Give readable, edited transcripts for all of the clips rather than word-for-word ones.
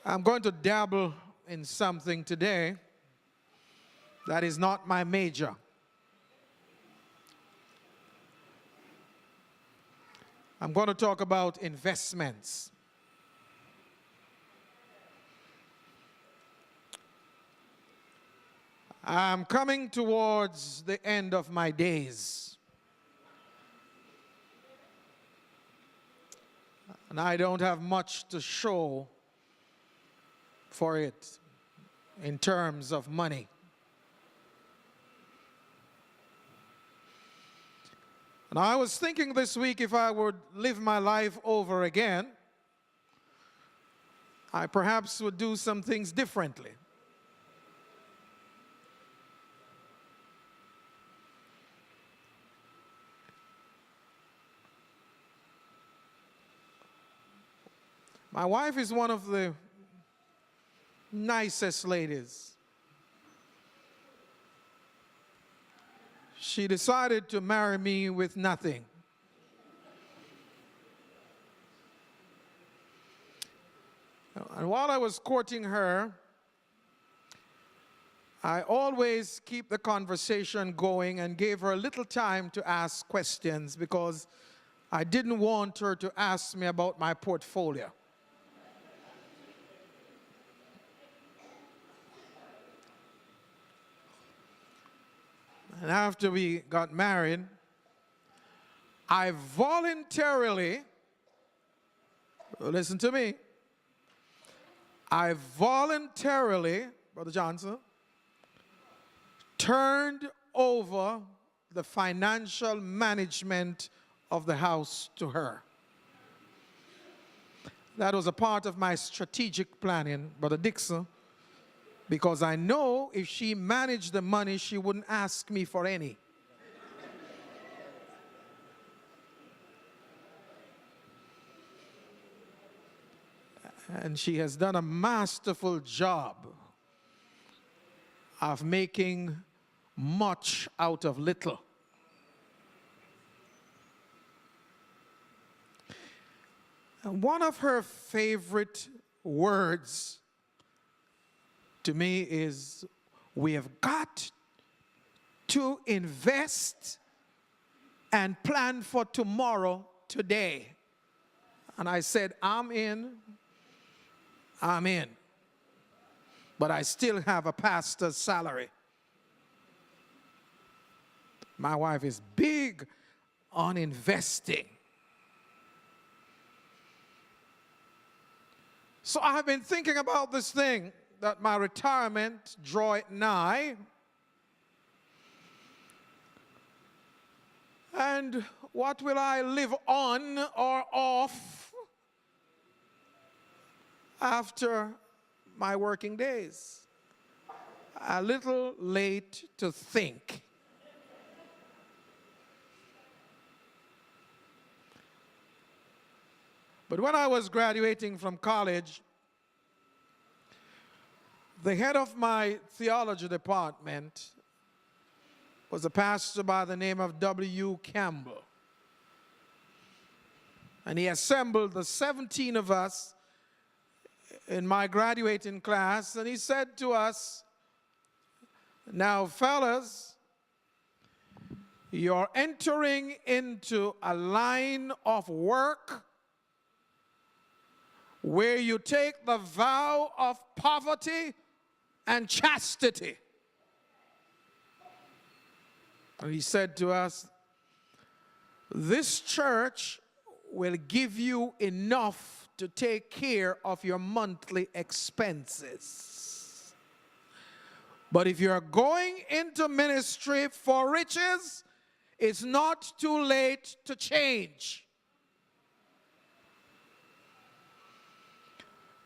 I'm going to dabble in something today that is not my major. I'm going to talk about investments. I'm coming towards the end of my days. And I don't have much to show for it in terms of money. And I was thinking this week, if I would live my life over again, I perhaps would do some things differently. My wife is one of the nicest ladies. She decided to marry me with nothing. And while I was courting her, I always keep the conversation going and gave her a little time to ask questions because I didn't want her to ask me about my portfolio. And after we got married, I voluntarily, listen to me, I voluntarily, Brother Johnson, turned over the financial management of the house to her. That was a part of my strategic planning, Brother Dixon, because I know if she managed the money, she wouldn't ask me for any. And she has done a masterful job of making much out of little. And one of her favorite words to me is, we have got to invest and plan for tomorrow today. And I said, I'm in. But I still have a pastor's salary. My wife is big on investing. So I've been thinking about this thing, that my retirement draweth nigh. And what will I live on or off after my working days? A little late to think. But when I was graduating from college, the head of my theology department was a pastor by the name of W. Campbell. And he assembled the 17 of us in my graduating class, and he said to us, now fellas, you're entering into a line of work where you take the vow of poverty and chastity. And he said to us, this church will give you enough to take care of your monthly expenses. But if you're going into ministry for riches, it's not too late to change.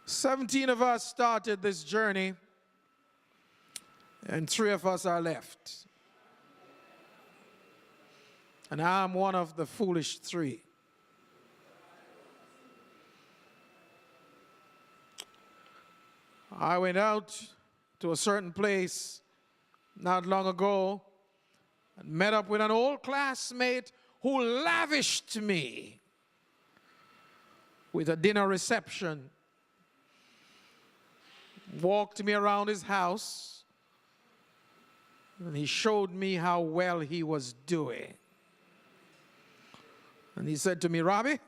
17 of us started this journey, and 3 of us are left. And I'm one of the foolish 3. I went out to a certain place not long ago and met up with an old classmate who lavished me with a dinner reception. walked me around his house, and he showed me how well he was doing. And he said to me, Robbie,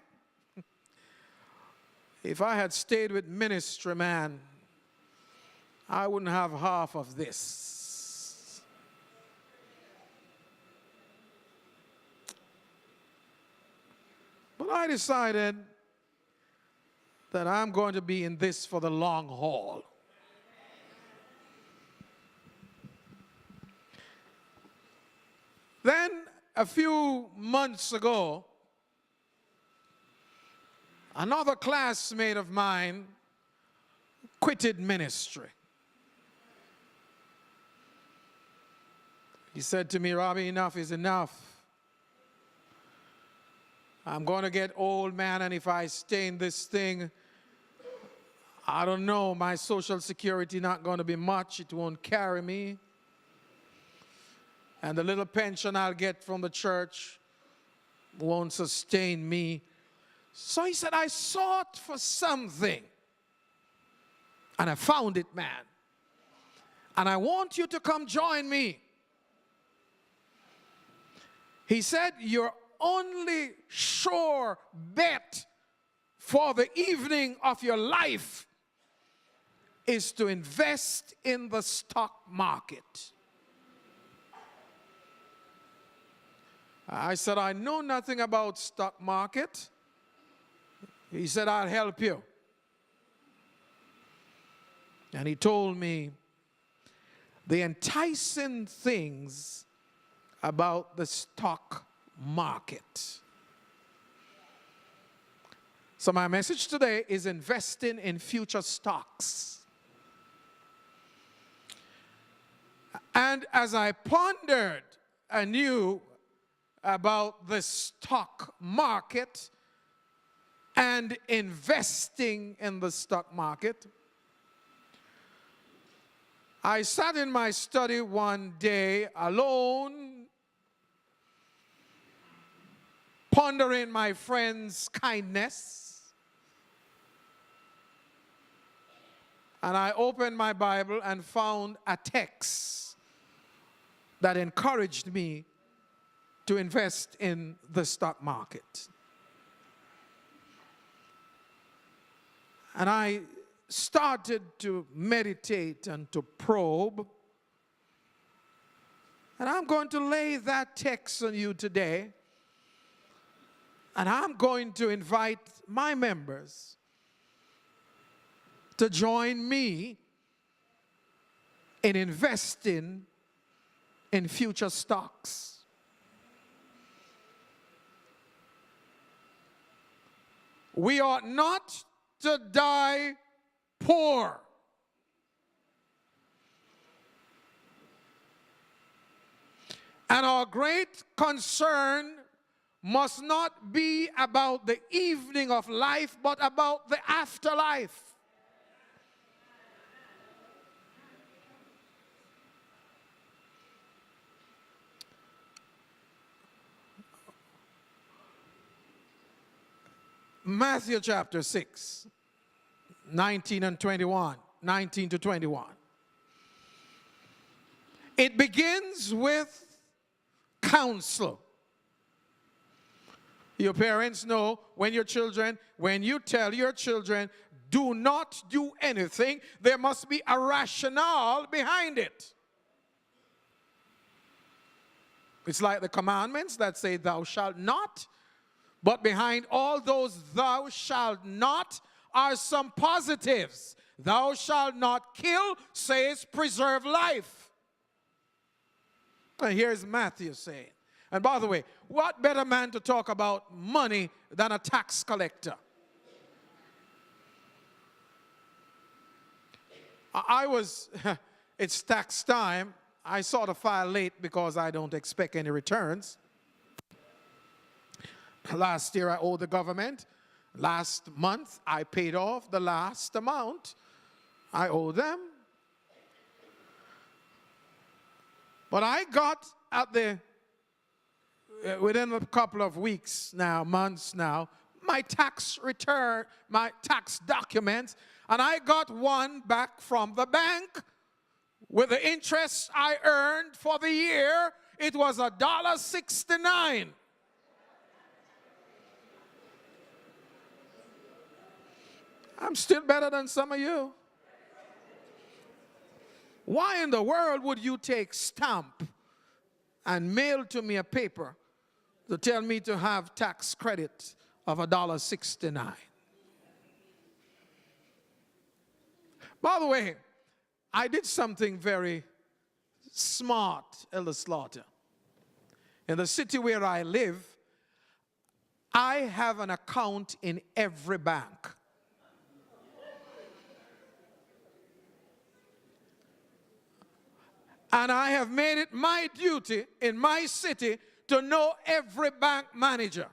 if I had stayed with ministry, man, I wouldn't have half of this. But I decided that I'm going to be in this for the long haul. Then, a few months ago, another classmate of mine quitted ministry. He said to me, Robbie, enough is enough. I'm going to get old, man, and if I stay in this thing, I don't know, my social security not going to be much. It won't carry me. And the little pension I'll get from the church won't sustain me. So he said, I sought for something. And I found it, man. And I want you to come join me. He said, your only sure bet for the evening of your life is to invest in the stock market. I said, I know nothing about stock market. He said, I'll help you. And he told me the enticing things about the stock market. So my message today is investing in future stocks. And as I pondered anew about the stock market and investing in the stock market, I sat in my study one day alone, pondering my friend's kindness, and I opened my Bible and found a text that encouraged me to invest in the stock market. And I started to meditate and to probe. And I'm going to lay that text on you today. And I'm going to invite my members to join me in investing in future stocks. We ought not to die poor. And our great concern must not be about the evening of life, but about the afterlife. Matthew chapter 6, 19 and 21, 19 to 21. It begins with counsel. Your parents know when you tell your children, do not do anything, there must be a rationale behind it. It's like the commandments that say, thou shalt not. But behind all those thou shalt not are some positives. Thou shalt not kill says preserve life. And here's Matthew saying. And by the way, what better man to talk about money than a tax collector? It's tax time. I saw the file late because I don't expect any returns. Last year I owed the government. Last month I paid off the last amount I owe them. But I got within a couple of weeks now, months now, my tax return, my tax documents, and I got one back from the bank with the interest I earned for the year. It was $1.69. I'm still better than some of you. Why in the world would you take stamp and mail to me a paper to tell me to have tax credit of $1.69? By the way, I did something very smart, Elder Slaughter. In the city where I live, I have an account in every bank. And I have made it my duty in my city to know every bank manager.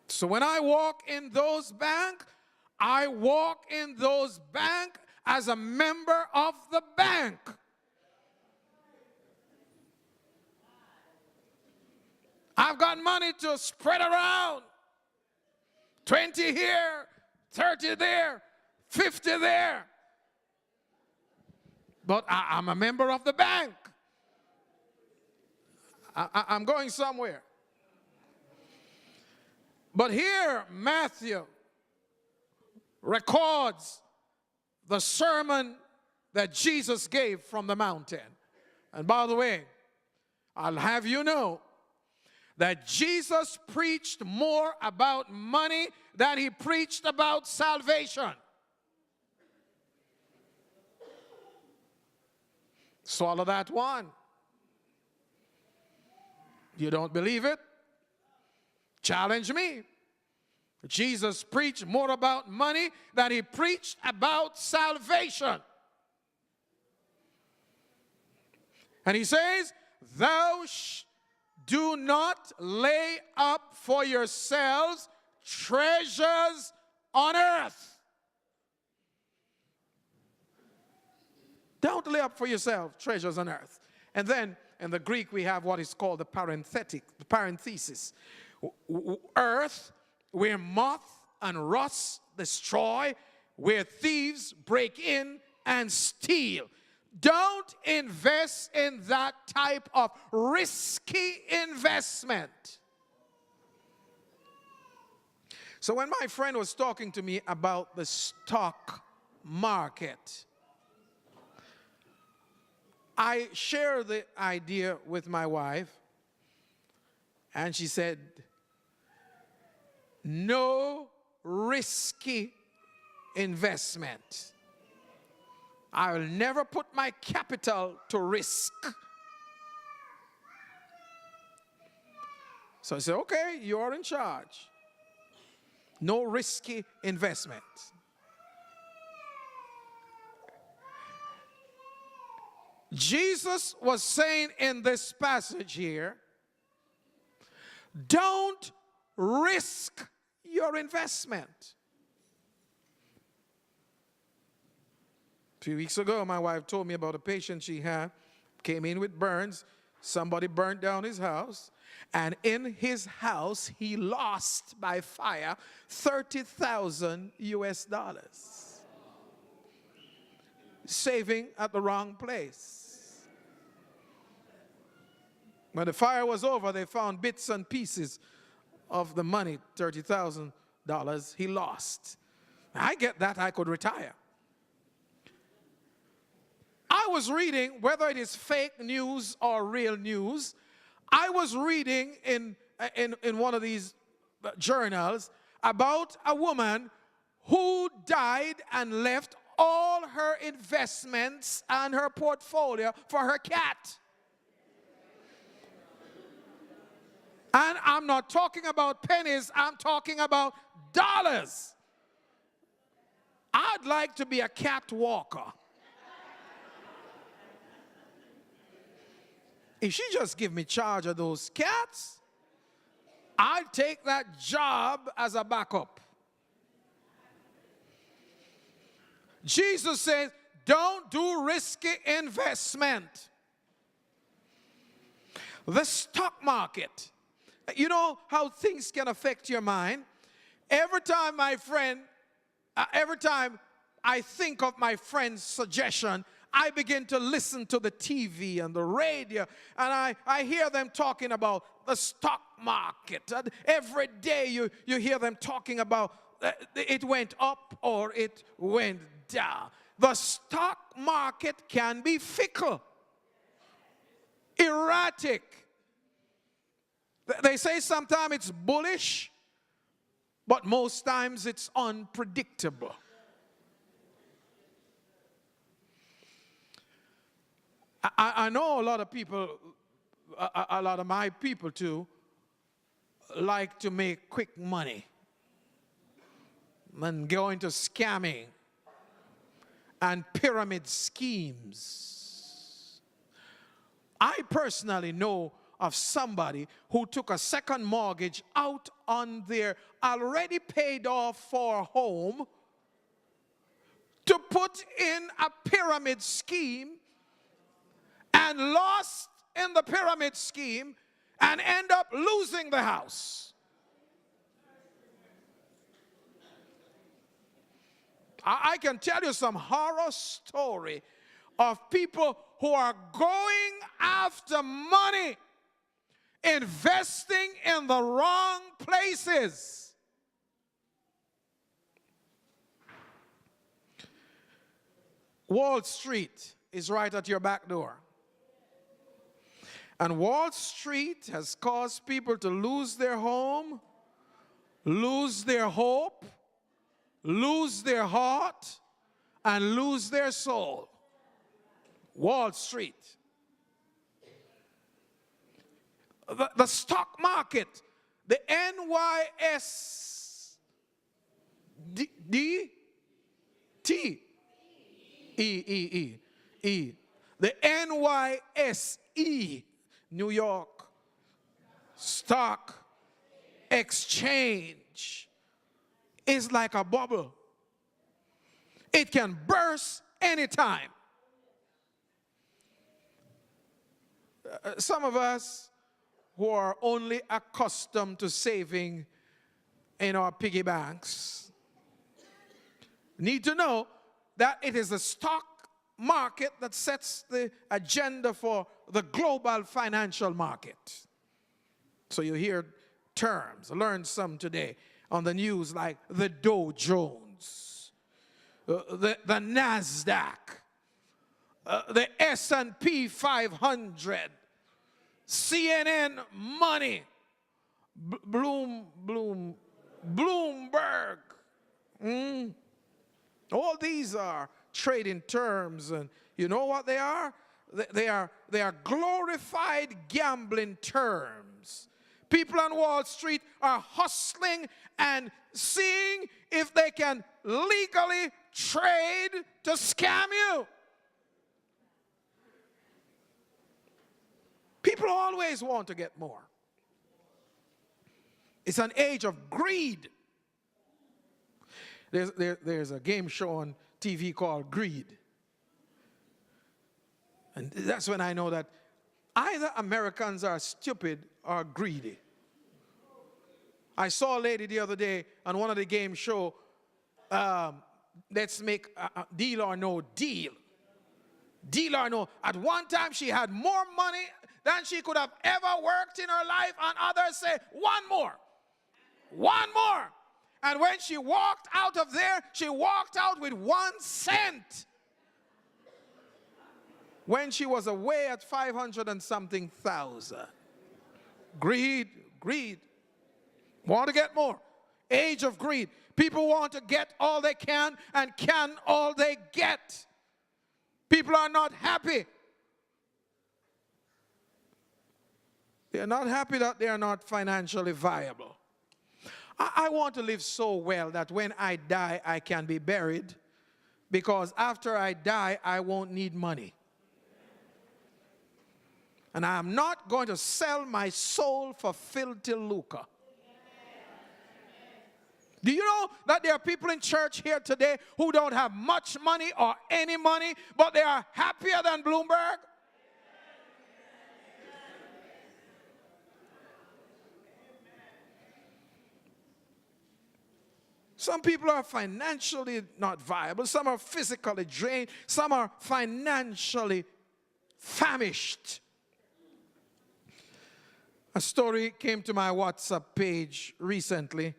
So when I walk in those banks, I walk in those banks as a member of the bank. I've got money to spread around. 20 here, 30 there, 50 there. But I'm a member of the bank. I'm going somewhere. But here, Matthew records the sermon that Jesus gave from the mountain. And by the way, I'll have you know that Jesus preached more about money than he preached about salvation. Swallow that one. You don't believe it? Challenge me. Jesus preached more about money than he preached about salvation. And he says, thou do not lay up for yourselves treasures on earth. Don't lay up for yourself treasures on earth. And then in the Greek we have what is called the parenthesis. Earth, where moth and rust destroy, where thieves break in and steal. Don't invest in that type of risky investment. So when my friend was talking to me about the stock market, I shared the idea with my wife, and she said, no risky investment. I'll never put my capital to risk. So I said, okay, you're in charge. No risky investment. Jesus was saying in this passage here, don't risk your investment. A few weeks ago, my wife told me about a patient she had, came in with burns. Somebody burned down his house, and in his house, he lost by fire $30,000 US. Saving at the wrong place. When the fire was over, they found bits and pieces of the money, $30,000 he lost. I get that, I could retire. I was reading, whether it is fake news or real news, I was reading in one of these journals about a woman who died and left all her investments and her portfolio for her cat. And I'm not talking about pennies, I'm talking about dollars. I'd like to be a cat walker. If she just give me charge of those cats, I'd take that job as a backup. Jesus says, don't do risky investment. The stock market You know how things can affect your mind? Every time I think of my friend's suggestion, I begin to listen to the TV and the radio, and I hear them talking about the stock market. And every day you hear them talking about it went up or it went down. The stock market can be fickle, erratic. They say sometimes it's bullish, but most times it's unpredictable. I know a lot of people, a lot of my people too, like to make quick money and go into scamming and pyramid schemes. I personally know of somebody who took a second mortgage out on their already paid off for home to put in a pyramid scheme and lost in the pyramid scheme and end up losing the house. I can tell you some horror story of people who are going after money, investing in the wrong places. Wall Street is right at your back door. And Wall Street has caused people to lose their home, lose their hope, lose their heart, and lose their soul. Wall Street. The stock market, the NYSE, the NYSE, New York Stock Exchange, is like a bubble. It can burst anytime. Some of us who are only accustomed to saving in our piggy banks need to know that it is the stock market that sets the agenda for the global financial market. So you hear terms, learn some today on the news like the Dow Jones, the NASDAQ, the S&P 500, CNN money, Bloomberg. All these are trading terms, and you know what they are? They are glorified gambling terms. People on Wall Street are hustling and seeing if they can legally trade to scam you. People always want to get more. It's an age of greed. There's a game show on TV called Greed. And that's when I know that either Americans are stupid or greedy. I saw a lady the other day on one of the game show, let's make a deal or no deal. Deal or no. At one time she had more money than she could have ever worked in her life, and others say, one more. One more. And when she walked out of there, she walked out with 1 cent. When she was away at 500 and something thousand. Greed, greed. Want to get more. Age of greed. People want to get all they can and can all they get. People are not happy. They're not happy that they are not financially viable. I want to live so well that when I die, I can be buried, because after I die, I won't need money. And I am not going to sell my soul for filthy lucre. Do you know that there are people in church here today who don't have much money or any money, but they are happier than Bloomberg? Some people are financially not viable. Some are physically drained. Some are financially famished. A story came to my WhatsApp page recently,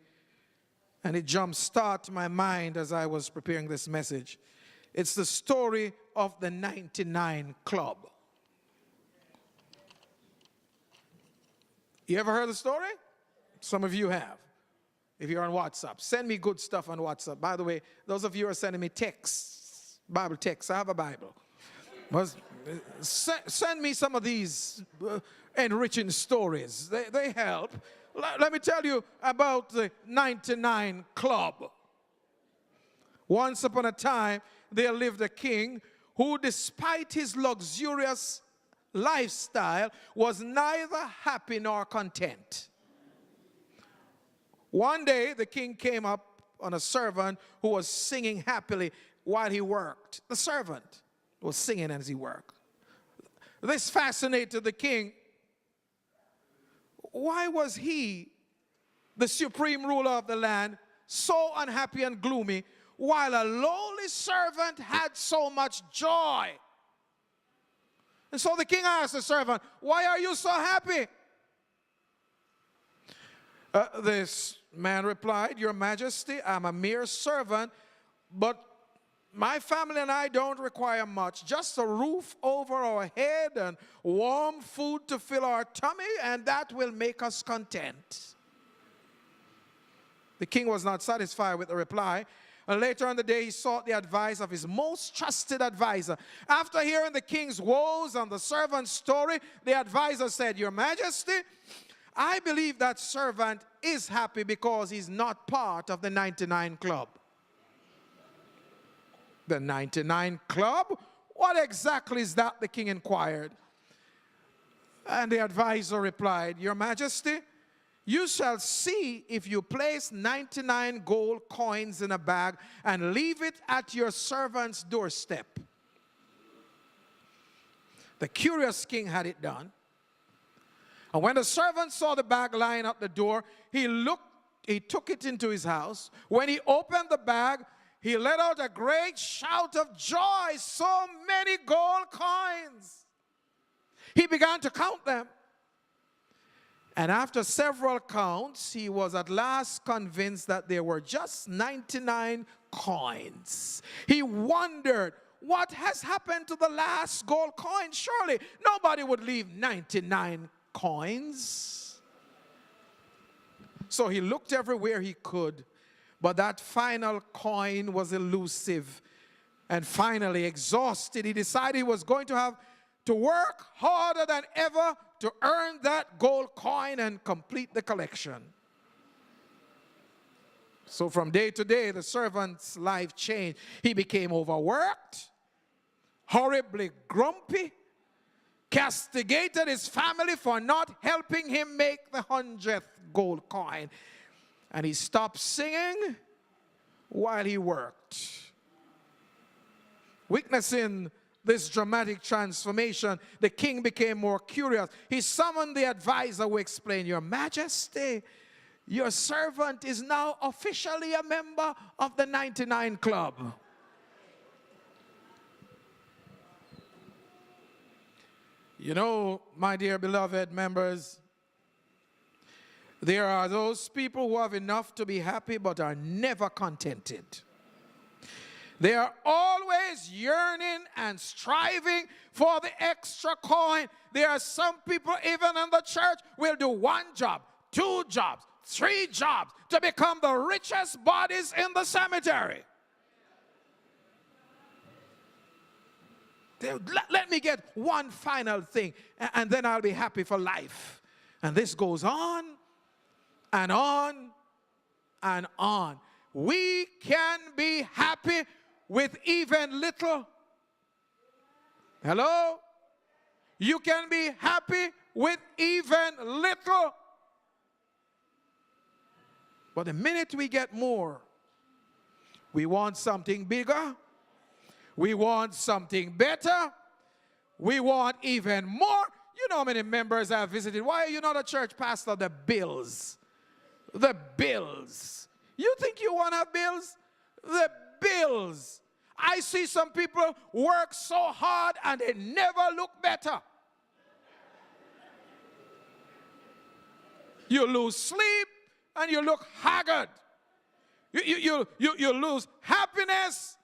and it jump-started my mind as I was preparing this message. It's the story of the 99 Club. You ever heard the story? Some of you have. If you're on WhatsApp, send me good stuff on WhatsApp. By the way, those of you who are sending me texts, Bible texts, I have a Bible. Send me some of these enriching stories. They help. Let me tell you about the 99 Club. Once upon a time, there lived a king who, despite his luxurious lifestyle, was neither happy nor content. One day, the king came up on a servant who was singing happily while he worked. The servant was singing as he worked. This fascinated the king. Why was he, the supreme ruler of the land, so unhappy and gloomy, while a lowly servant had so much joy? And so the king asked the servant, "Why are you so happy?" This man replied, "Your Majesty, I'm a mere servant, but my family and I don't require much, just a roof over our head and warm food to fill our tummy, and that will make us content." The king was not satisfied with the reply, and later in the day he sought the advice of his most trusted advisor. After hearing the king's woes and the servant's story, the advisor said, "Your Majesty, I believe that servant is happy because he's not part of the 99 Club." The 99 Club? What exactly is that? The king inquired. And the advisor replied, "Your Majesty, you shall see if you place 99 gold coins in a bag and leave it at your servant's doorstep." The curious king had it done. And when the servant saw the bag lying at the door, he took it into his house. When he opened the bag, he let out a great shout of joy. So many gold coins. He began to count them. And after several counts, he was at last convinced that there were just 99 coins. He wondered, what has happened to the last gold coin? Surely nobody would leave 99 coins. So he looked everywhere he could, but that final coin was elusive. And finally, exhausted, he decided he was going to have to work harder than ever to earn that gold coin and complete the collection. So from day to day, the servant's life changed. He became overworked, horribly grumpy, castigated his family for not helping him make the 100th gold coin. And he stopped singing while he worked. Witnessing this dramatic transformation, the king became more curious. He summoned the advisor who explained, "Your Majesty, your servant is now officially a member of the 99 Club." You know, my dear beloved members, there are those people who have enough to be happy but are never contented. They are always yearning and striving for the extra coin. There are some people, even in the church, will do one job, 2 jobs, 3 jobs to become the richest bodies in the cemetery. Let me get one final thing, and then I'll be happy for life. And this goes on and on and on. We can be happy with even little. Hello? You can be happy with even little. But the minute we get more, we want something bigger. We want something better. We want even more. You know how many members I have visited. Why are you not a church pastor? The bills. The bills. You think you want to have bills? The bills. I see some people work so hard and they never look better. You lose sleep and you look haggard. You lose happiness.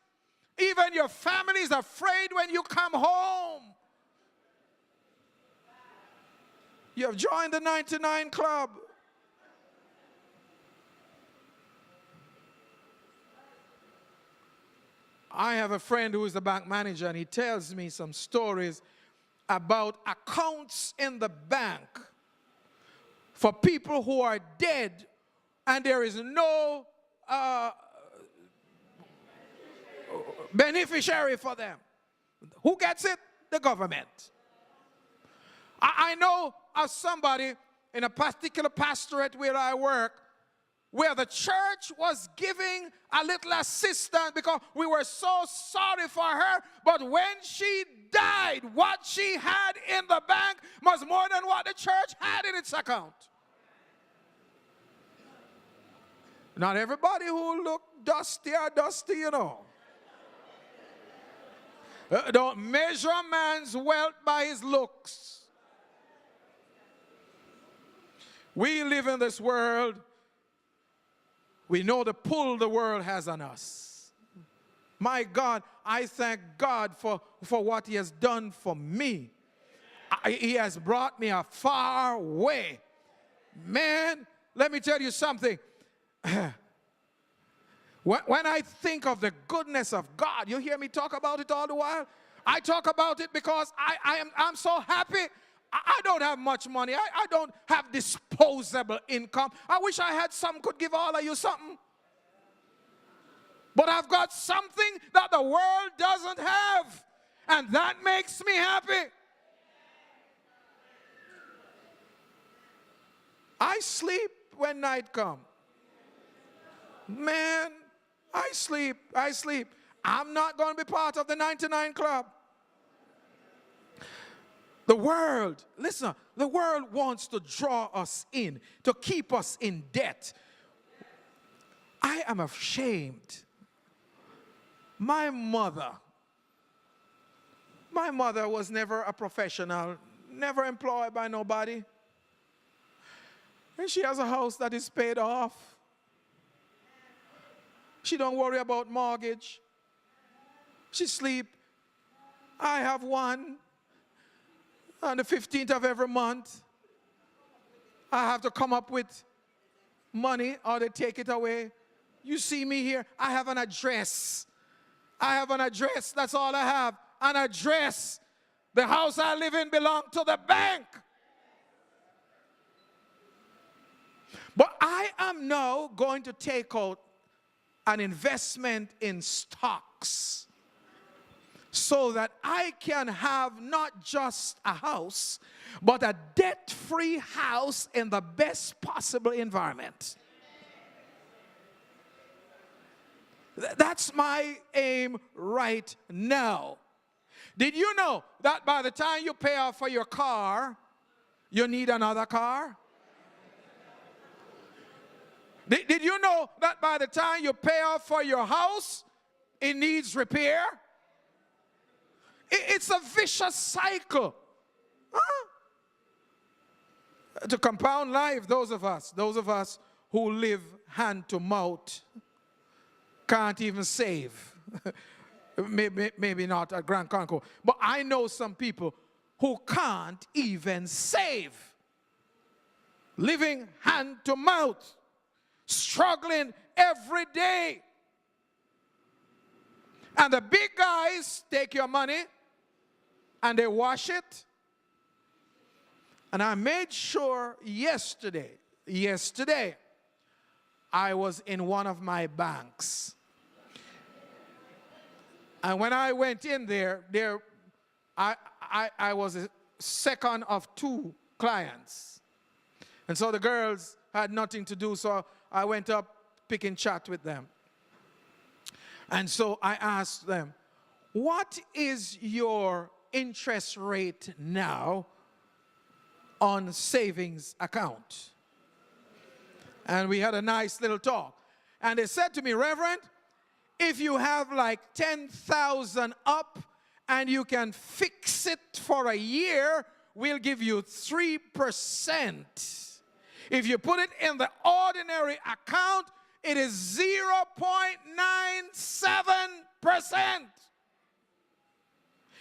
Even your family is afraid when you come home. You have joined the 99 Club. I have a friend who is a bank manager, and he tells me some stories about accounts in the bank for people who are dead, and there is no beneficiary for them. Who gets it? The government. I know of somebody in a particular pastorate where I work, where the church was giving a little assistance because we were so sorry for her, but when she died, what she had in the bank was more than what the church had in its account. Not everybody who look dusty are dusty, you know. Don't measure a man's wealth by his looks. We live in this world. We know the pull the world has on us. My God, I thank God for what he has done for me. He has brought me a far way. Man, let me tell you something. When I think of the goodness of God, you hear me talk about it all the while? I talk about it because I'm so happy. I don't have much money. I don't have disposable income. I wish I had some, could give all of you something. But I've got something that the world doesn't have. And that makes me happy. I sleep when night comes. Man, I sleep. I'm not going to be part of the 99 Club. The world, listen, the world wants to draw us in, to keep us in debt. I am ashamed. My mother was never a professional, never employed by nobody. And she has a house that is paid off. She don't worry about mortgage. She sleep. I have one. On the 15th of every month, I have to come up with money or they take it away. You see me here, I have an address. I have an address, that's all I have. An address. The house I live in belongs to the bank. But I am now going to take out an investment in stocks, so that I can have not just a house, but a debt-free house in the best possible environment. That's my aim right now. Did you know that by the time you pay off for your car, you need another car? Did you know that by the time you pay off for your house, it needs repair? It's a vicious cycle. Huh? To compound life, those of us who live hand to mouth can't even save. maybe not at Grand Concourse. But I know some people who can't even save. Living hand to mouth. Struggling every day. And the big guys take your money and they wash it. And I made sure yesterday, I was in one of my banks. And when I went in there I was a second of two clients. And so the girls had nothing to do, so I went up picking chat with them. And so I asked them, what is your interest rate now on savings account? And we had a nice little talk. And they said to me, Reverend, if you have like 10,000 up and you can fix it for a year, we'll give you 3%. If you put it in the ordinary account, it is 0.97%.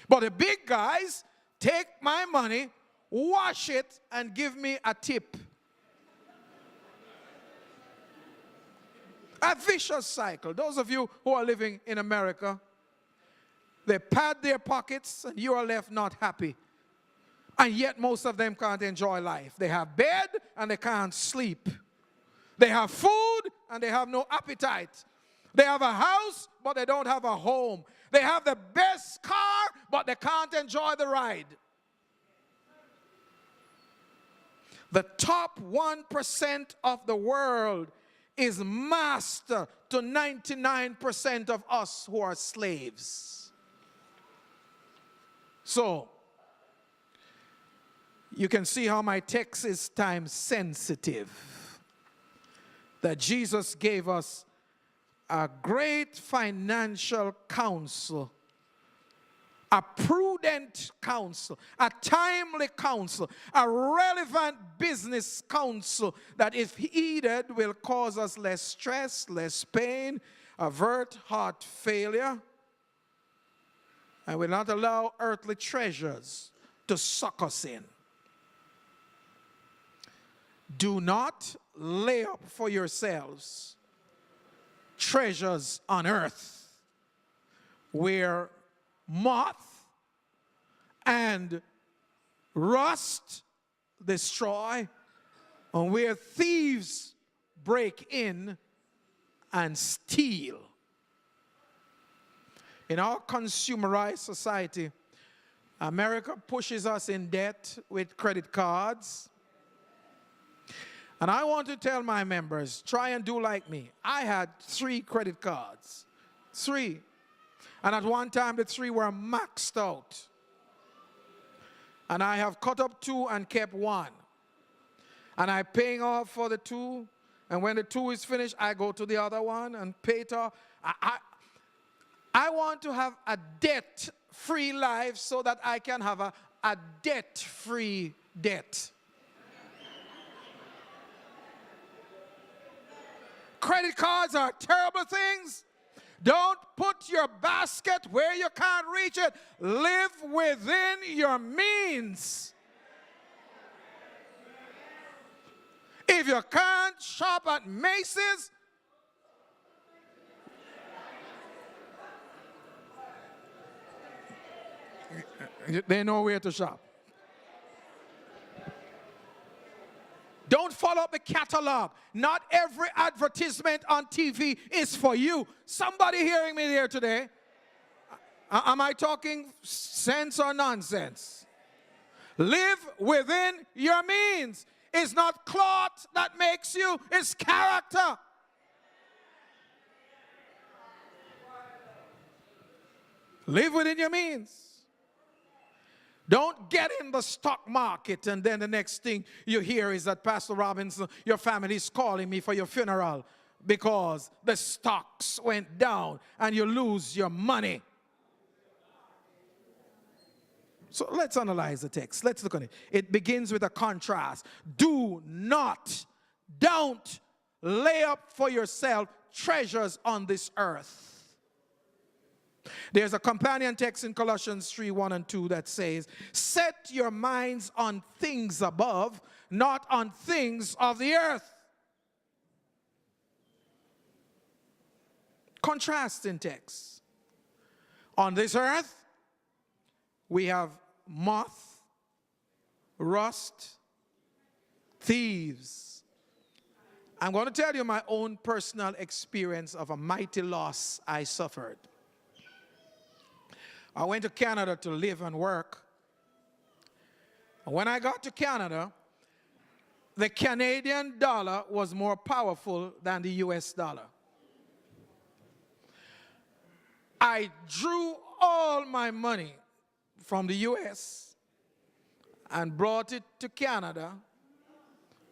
But the big guys take my money, wash it, and give me a tip. A vicious cycle. Those of you who are living in America, they pad their pockets and you are left not happy. And yet most of them can't enjoy life. They have bed and they can't sleep. They have food and they have no appetite. They have a house but they don't have a home. They have the best car but they can't enjoy the ride. The top 1% of the world is master to 99% of us who are slaves. So, you can see how my text is time sensitive. That Jesus gave us a great financial counsel, a prudent counsel, a timely counsel, a relevant business counsel that if heeded will cause us less stress, less pain, avert heart failure, and will not allow earthly treasures to suck us in. Do not lay up for yourselves treasures on earth where moth and rust destroy, and where thieves break in and steal. In our consumerized society, America pushes us in debt with credit cards. And I want to tell my members, try and do like me. I had 3 credit cards. 3. And at one time, the 3 were maxed out. And I have cut up 2 and kept 1. And I'm paying off for the 2. And when the 2 is finished, I go to the other one and pay it off. I want to have a debt-free life so that I can have a debt-free debt. Credit cards are terrible things. Don't put your basket where you can't reach it. Live within your means. If you can't shop at Macy's, they know where to shop. Don't follow up the catalog. Not every advertisement on TV is for you. Somebody hearing me there today? Am I talking sense or nonsense? Live within your means. It's not cloth that makes you, it's character. Live within your means. Don't get in the stock market and then the next thing you hear is that Pastor Robinson, your family is calling me for your funeral because the stocks went down and you lose your money. So let's analyze the text. Let's look at it. It begins with a contrast. Don't lay up for yourself treasures on this earth. There's a companion text in Colossians 3:1 and 2 that says, set your minds on things above, not on things of the earth. Contrasting text. On this earth, we have moth, rust, thieves. I'm going to tell you my own personal experience of a mighty loss I suffered. I went to Canada to live and work. When I got to Canada, the Canadian dollar was more powerful than the US dollar. I drew all my money from the US and brought it to Canada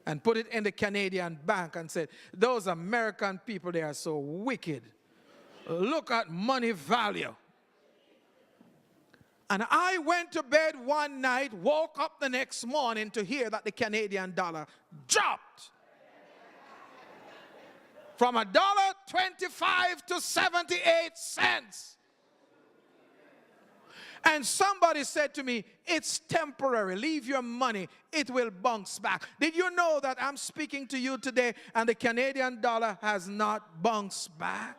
and put it in the Canadian bank and said, those American people, they are so wicked. Look at money value. And I went to bed one night, woke up the next morning to hear that the Canadian dollar dropped from $1.25 to 78 cents. And somebody said to me, it's temporary. Leave your money. It will bounce back. Did you know that I'm speaking to you today and the Canadian dollar has not bounced back?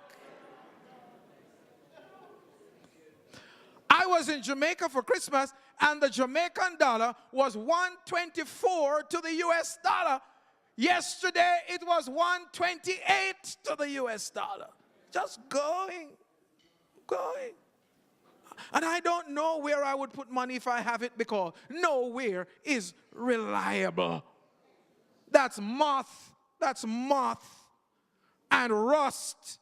I was in Jamaica for Christmas, and the Jamaican dollar was 124 to the US dollar. Yesterday, it was 128 to the US dollar. Just going. And I don't know where I would put money if I have it, because nowhere is reliable. That's moth and rust.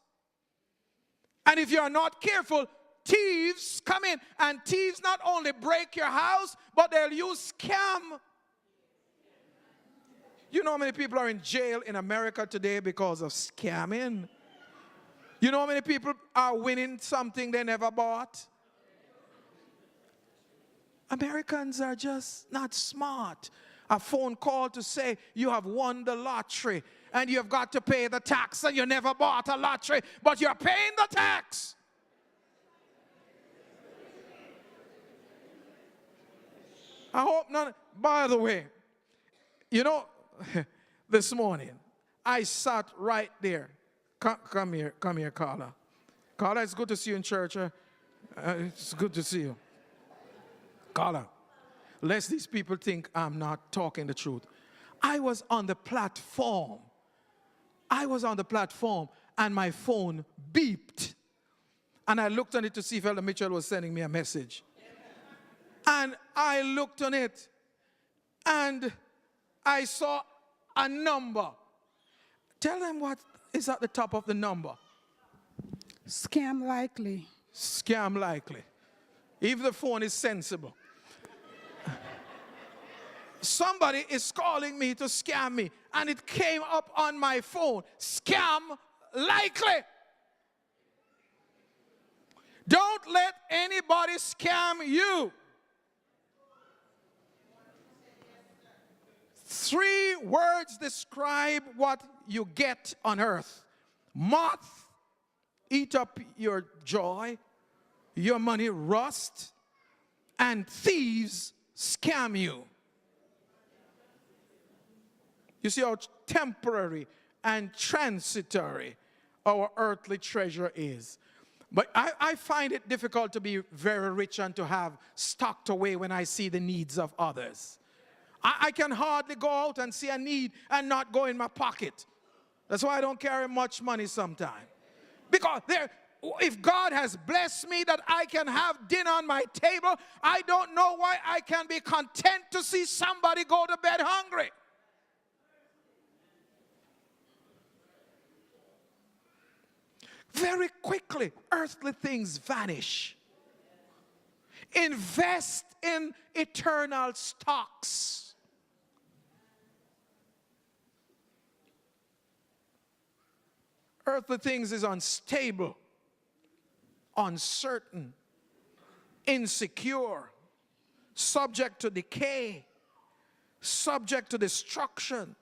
And if you're not careful, thieves come in, and thieves not only break your house, but they'll use scam. You know how many people are in jail in America today because of scamming? You know how many people are winning something they never bought? Americans are just not smart. A phone call to say you have won the lottery and you have got to pay the tax, and you never bought a lottery, but you're paying the tax. I hope not. By the way, you know, this morning, I sat right there. Come here, Carla. Carla, it's good to see you in church. It's good to see you. Carla, lest these people think I'm not talking the truth. I was on the platform. And my phone beeped. And I looked on it to see if Elder Mitchell was sending me a message. And I looked on it, and I saw a number. Tell them what is at the top of the number. Scam likely. Scam likely. If the phone is sensible. Somebody is calling me to scam me, and it came up on my phone. Scam likely. Don't let anybody scam you. 3 words describe what you get on earth. Moth eat up your joy, your money rust, and thieves scam you. You see how temporary and transitory our earthly treasure is. But I find it difficult to be very rich and to have stocked away when I see the needs of others. I can hardly go out and see a need and not go in my pocket. That's why I don't carry much money sometimes. Because if God has blessed me that I can have dinner on my table, I don't know why I can be content to see somebody go to bed hungry. Very quickly, earthly things vanish. Invest in eternal stocks. Earthly things is unstable, uncertain, insecure, subject to decay, subject to destruction,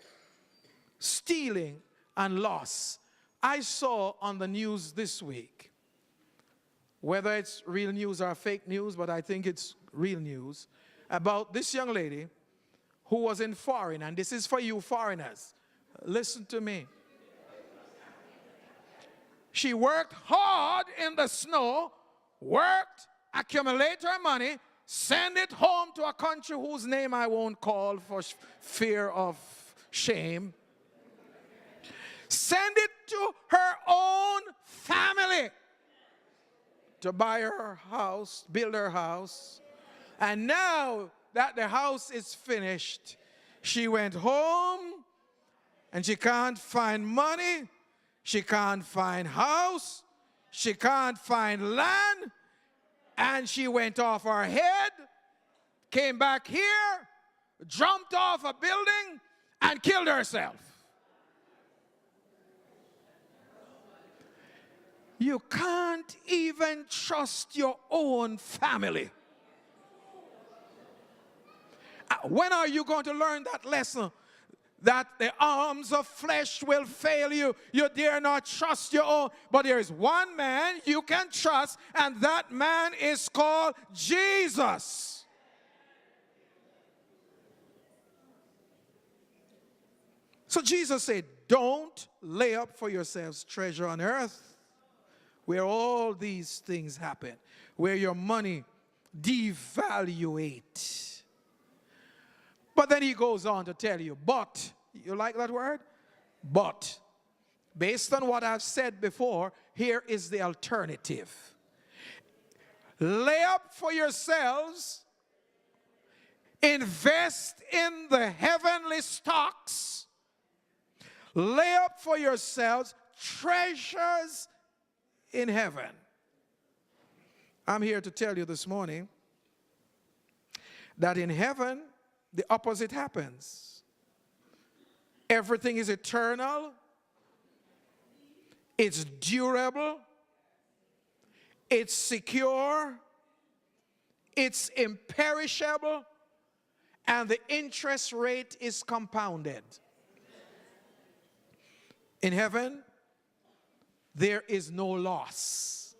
stealing, and loss. I saw on the news this week, whether it's real news or fake news, but I think it's real news, about this young lady who was in foreign, and this is for you foreigners. Listen to me. She worked hard in the snow, accumulate her money, send it home to a country whose name I won't call for fear of shame. Send it to her own family to buy her house, build her house. And now that the house is finished, she went home and she can't find money. She can't find house. She can't find land. And she went off her head, came back here, jumped off a building, and killed herself. You can't even trust your own family. When are you going to learn that lesson? That the arms of flesh will fail you. You dare not trust your own. But there is one man you can trust, and that man is called Jesus. So Jesus said, don't lay up for yourselves treasure on earth, where all these things happen, where your money devaluates. But then he goes on to tell you, but, you like that word? But, based on what I've said before, here is the alternative. Lay up for yourselves, invest in the heavenly stocks, lay up for yourselves treasures in heaven. I'm here to tell you this morning that in heaven, the opposite happens. Everything is eternal. It's durable. It's secure. It's imperishable. And the interest rate is compounded. In heaven, there is no loss.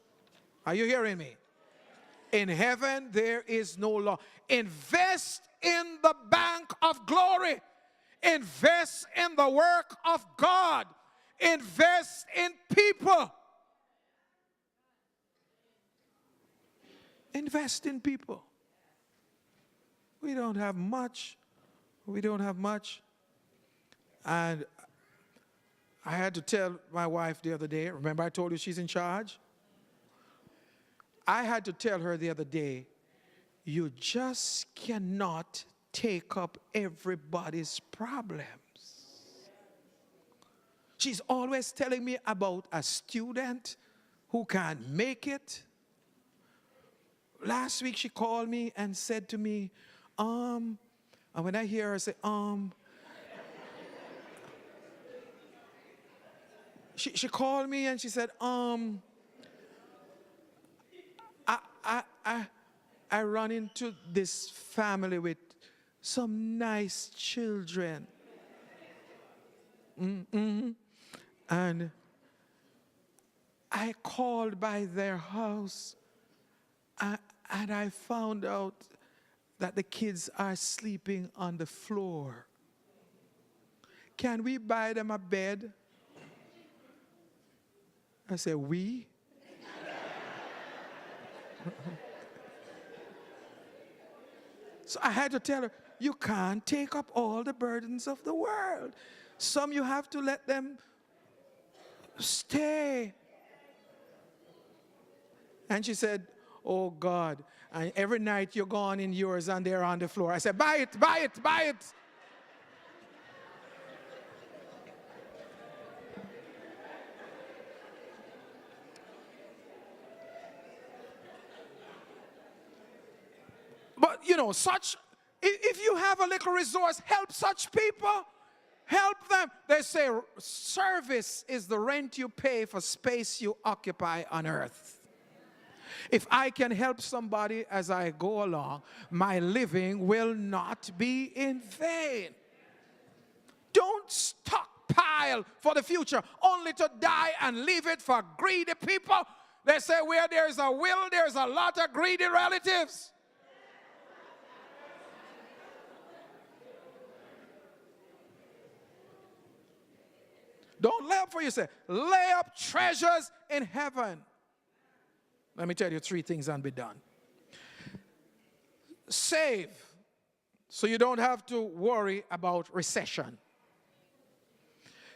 Are you hearing me? In heaven, there is no loss. Invest in the bank of glory. Invest in the work of God. Invest in people. Invest in people. We don't have much. We don't have much. And I had to tell my wife the other day, remember I told you she's in charge? I had to tell her the other day, you just cannot take up everybody's problems. She's always telling me about a student who can't make it. Last week she called me and said to me, and when I hear her say, she called me and she said, I run into this family with some nice children. And I called by their house and I found out that the kids are sleeping on the floor. Can we buy them a bed? I said, we? So I had to tell her, you can't take up all the burdens of the world. Some you have to let them stay. And she said, oh God, and every night you're gone in yours and they're on the floor. I said, buy it, buy it, buy it. But, you know, if you have a little resource, help such people. Help them. They say service is the rent you pay for space you occupy on earth. If I can help somebody as I go along, my living will not be in vain. Don't stockpile for the future only to die and leave it for greedy people. They say where there's a will, there's a lot of greedy relatives. Don't lay up for yourself. Lay up treasures in heaven. Let me tell you 3 things and be done. Save so you don't have to worry about recession.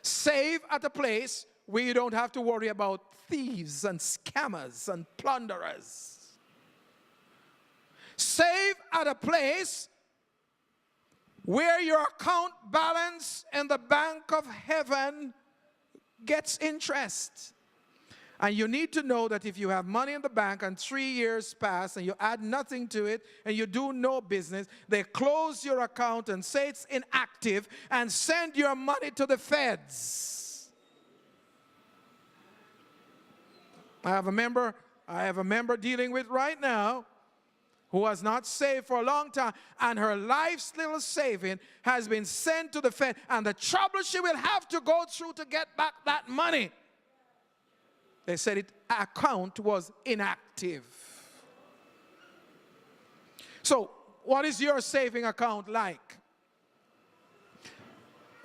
Save at a place where you don't have to worry about thieves and scammers and plunderers. Save at a place where your account balance in the bank of heaven gets interest. And you need to know that if you have money in the bank and 3 years pass and you add nothing to it and you do no business, they close your account and say it's inactive and send your money to the feds. I have a member dealing with right now who has not saved for a long time, and her life's little saving has been sent to the Fed, and the trouble she will have to go through to get back that money. They said its account was inactive. So, what is your saving account like?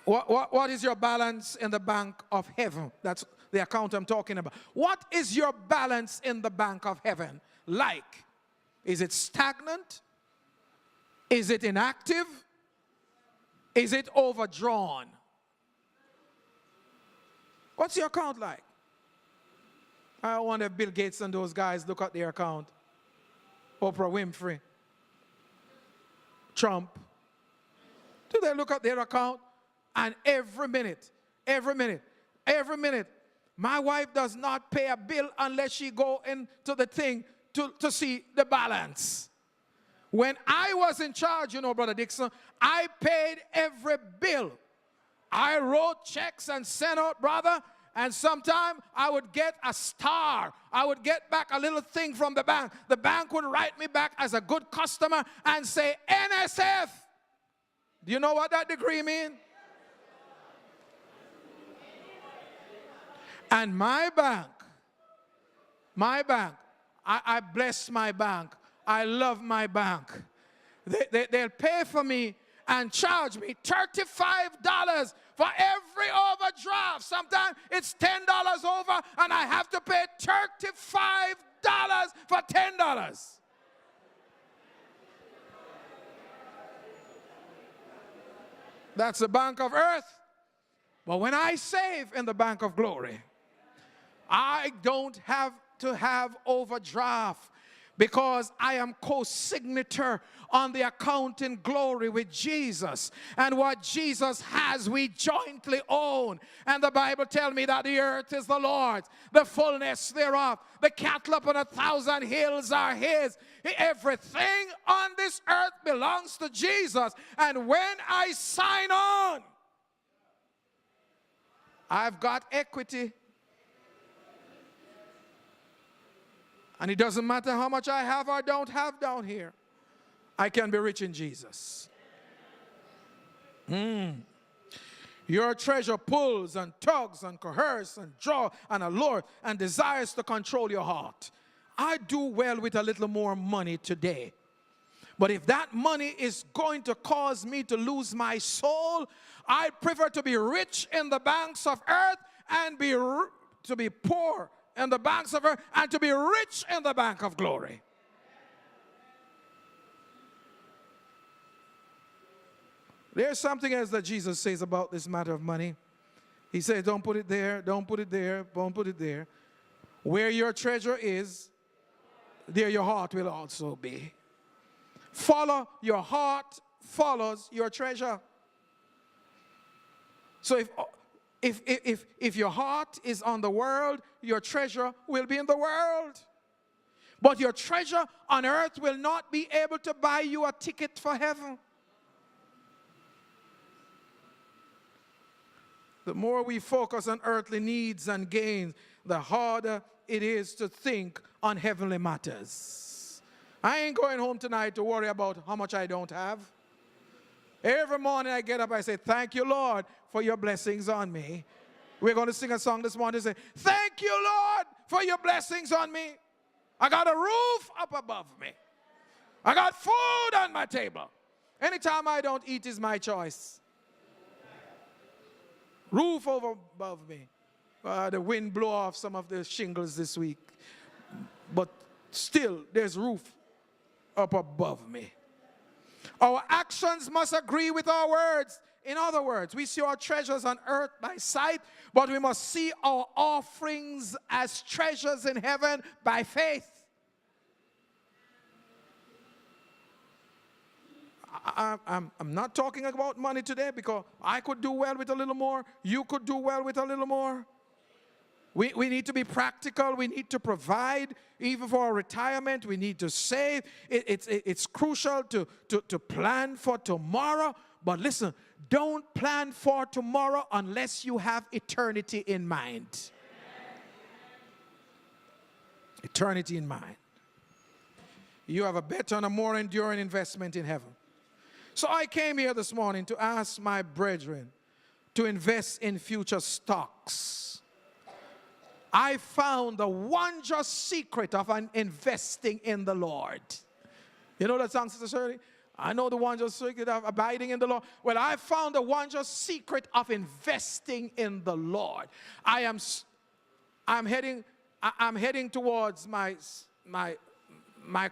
What is your balance in the bank of heaven? That's the account I'm talking about. What is your balance in the bank of heaven like? Is it stagnant? Is it inactive? Is it overdrawn? What's your account like? I wonder if Bill Gates and those guys look at their account. Oprah Winfrey, Trump. Do they look at their account? And every minute, my wife does not pay a bill unless she go into the thing to see the balance. When I was in charge, Brother Dixon, I paid every bill. I wrote checks and sent out, brother, and sometimes I would get a star. I would get back a little thing from the bank. The bank would write me back as a good customer and say, NSF. Do you know what that degree means? And my bank, I bless my bank. I love my bank. They'll pay for me and charge me $35 for every overdraft. Sometimes it's $10 over, and I have to pay $35 for $10. That's the bank of earth. But when I save in the bank of glory, I don't have to have overdraft, because I am co-signator on the account in glory with Jesus. And what Jesus has, we jointly own. And the Bible tells me that the earth is the Lord's, the fullness thereof. The cattle upon 1,000 hills are his. Everything on this earth belongs to Jesus. And when I sign on, I've got equity. And it doesn't matter how much I have or don't have down here. I can be rich in Jesus. Your treasure pulls and tugs and coerces and draws and allures and desires to control your heart. I do well with a little more money today. But if that money is going to cause me to lose my soul, I prefer to be rich in the banks of earth and to be poor in the banks of earth and to be rich in the bank of glory. There's something else that Jesus says about this matter of money. He says, don't put it there, don't put it there, don't put it there. Where your treasure is, there your heart will also be. Follow your heart, follows your treasure. So if your heart is on the world, your treasure will be in the world. But your treasure on earth will not be able to buy you a ticket for heaven. The more we focus on earthly needs and gains, the harder it is to think on heavenly matters. I ain't going home tonight to worry about how much I don't have. Every morning I get up, I say, thank you, Lord, for your blessings on me. We're going to sing a song this morning and say, thank you, Lord, for your blessings on me. I got a roof up above me. I got food on my table. Anytime I don't eat is my choice. Roof over above me. The wind blew off some of the shingles this week. But still, there's roof up above me. Our actions must agree with our words. In other words, we see our treasures on earth by sight, but we must see our offerings as treasures in heaven by faith. I'm not talking about money today, because I could do well with a little more. You could do well with a little more. We need to be practical. We need to provide even for our retirement. We need to save. It's crucial to plan for tomorrow. But listen, don't plan for tomorrow unless you have eternity in mind. Eternity in mind. You have a better and a more enduring investment in heaven. So I came here this morning to ask my brethren to invest in future stocks. I found the wondrous secret of investing in the Lord. You know that song, Sister Shirley? I know the wondrous secret of abiding in the Lord. Well, I found the wondrous secret of investing in the Lord. I'm heading towards my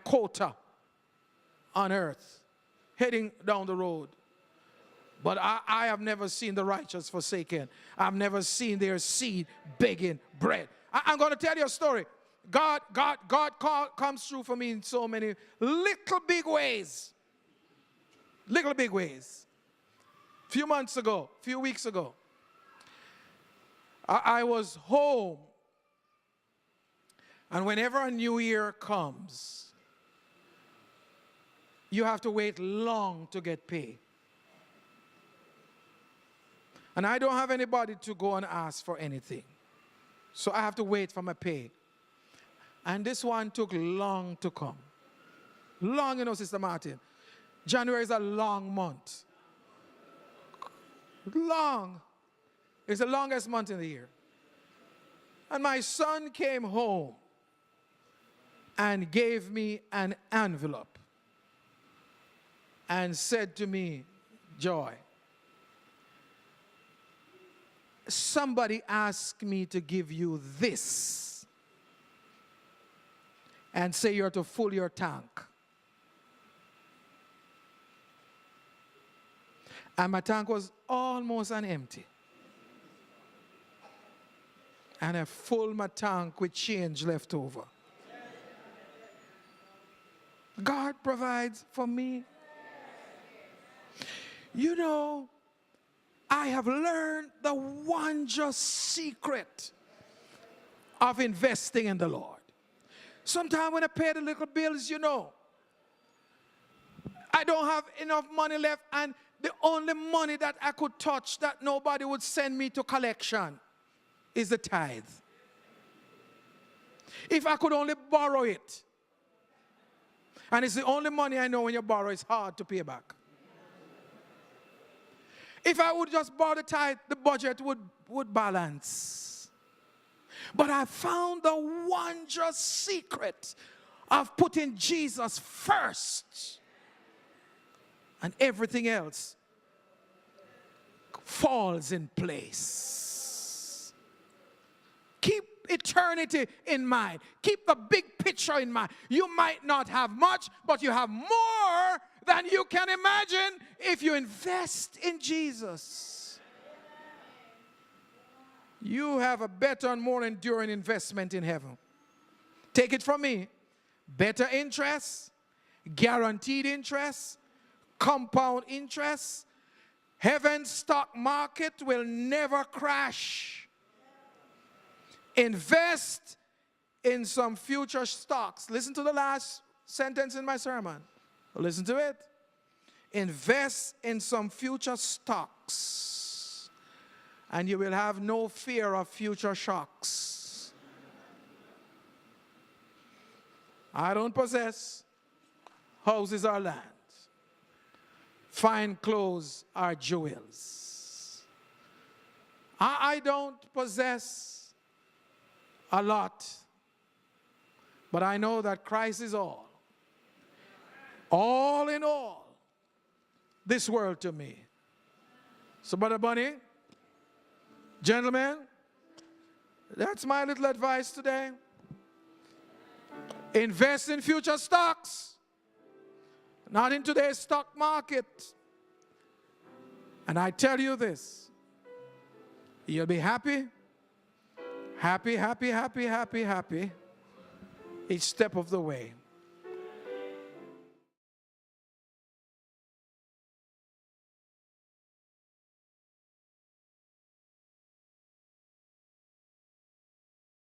quota on earth, heading down the road. But I have never seen the righteous forsaken. I've never seen their seed begging bread. I'm going to tell you a story. God comes through for me in so many little big ways. Little big ways. Few weeks ago, I was home. And whenever a new year comes, you have to wait long to get paid. And I don't have anybody to go and ask for anything. So I have to wait for my pay. And this one took long to come. Long, you know, Sister Martin. January is a long month. Long. It's the longest month in the year. And my son came home and gave me an envelope and said to me, Joy, somebody asked me to give you this and say you're to fill your tank. And my tank was almost empty. And I filled my tank with change left over. God provides for me. You know, I have learned the wondrous secret of investing in the Lord. Sometimes when I pay the little bills, you know, I don't have enough money left, and the only money that I could touch that nobody would send me to collection is the tithe. If I could only borrow it, and it's the only money I know when you borrow, it's hard to pay back. If I would just borrow the tithe, the budget would balance. But I found the wondrous secret of putting Jesus first, and everything else falls in place. Keep eternity in mind. Keep the big picture in mind. You might not have much, but you have more than you can imagine if you invest in Jesus. You have a better and more enduring investment in heaven. Take it from me. Better interest, guaranteed interest, compound interest. Heaven's stock market will never crash. Invest in some future stocks. Listen to the last sentence in my sermon. Listen to it. Invest in some future stocks, and you will have no fear of future shocks. I don't possess houses or land. Fine clothes are jewels. I don't possess a lot, but I know that Christ is all in all, this world to me. So, Brother Bunny, gentlemen, that's my little advice today. Invest in future stocks, not in today's stock market. And I tell you this, you'll be happy, happy, happy, happy, happy, happy each step of the way.